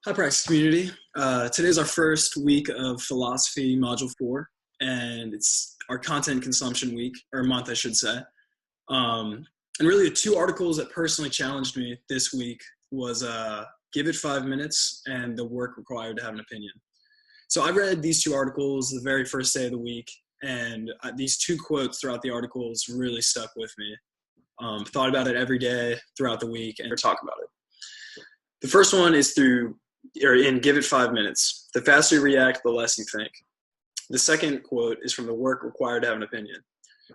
Hi, Praxis community. Today's our first week of philosophy module 4, and it's our content consumption week, or month, I should say. And really, the two articles that personally challenged me this week was Give It 5 Minutes and The Work Required to Have an Opinion. So I read these two articles the very first day of the week, and these two quotes throughout the articles really stuck with me. Thought about it every day throughout the week and talk about it. The first one is in Give It 5 Minutes. The faster you react, the less you think. The second quote is from The Work Required to Have an Opinion.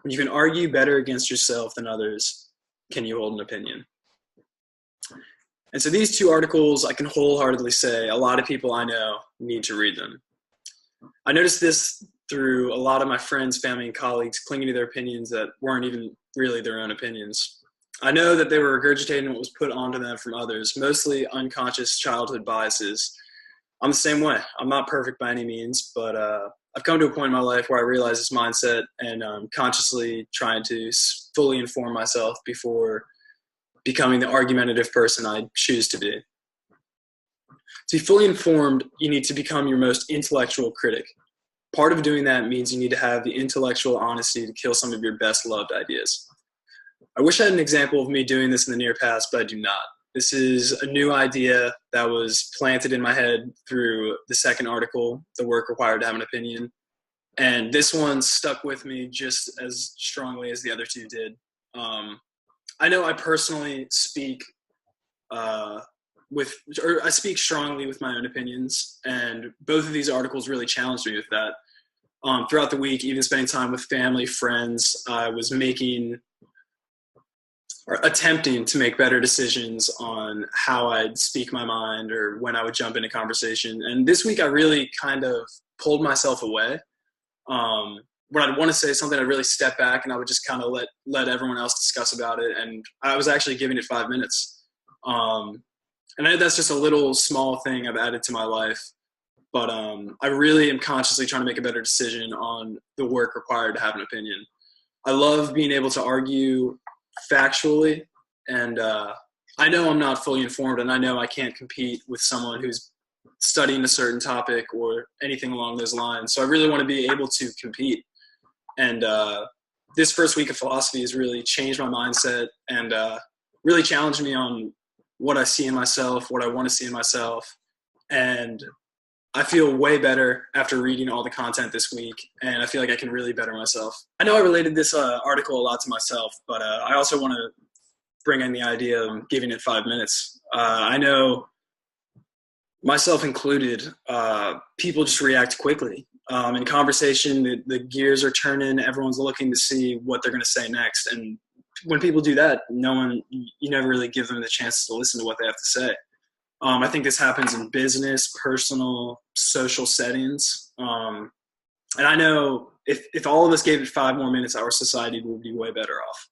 When you can argue better against yourself than others, can you hold an opinion? And so these two articles, I can wholeheartedly say a lot of people I know need to read them. I noticed this through a lot of my friends, family, and colleagues clinging to their opinions that weren't even really their own opinions. I know that they were regurgitating what was put onto them from others, mostly unconscious childhood biases. I'm the same way. I'm not perfect by any means, but I've come to a point in my life where I realize this mindset and I'm consciously trying to fully inform myself before becoming the argumentative person I choose to be. To be fully informed, you need to become your most intellectual critic. Part of doing that means you need to have the intellectual honesty to kill some of your best loved ideas. I wish I had an example of me doing this in the near past, but I do not. This is a new idea that was planted in my head through the second article, The Work Required to Have an Opinion. And this one stuck with me just as strongly as the other two did. I know I personally I speak strongly with my own opinions, and both of these articles really challenged me with that. Throughout the week, even spending time with family, friends, I was attempting to make better decisions on how I'd speak my mind or when I would jump into conversation. And this week I really kind of pulled myself away. When I'd want to say something, I'd really step back and I would just kind of let everyone else discuss about it. And I was actually giving it 5 minutes. And that's just a little small thing I've added to my life. But I really am consciously trying to make a better decision on the work required to have an opinion. I love being able to argue factually, and I know I'm not fully informed, and I know I can't compete with someone who's studying a certain topic or anything along those lines. So I really want to be able to compete. And this first week of philosophy has really changed my mindset and really challenged me on what I see in myself, what I want to see in myself. And I feel way better after reading all the content this week, and I feel like I can really better myself. I know I related this article a lot to myself, but I also want to bring in the idea of giving it 5 minutes. I know, myself included, people just react quickly. In conversation, the gears are turning, everyone's looking to see what they're going to say next, and when people do that, you never really give them the chance to listen to what they have to say. I think this happens in business, personal, social settings. And I know if all of us gave it 5 more minutes, our society would be way better off.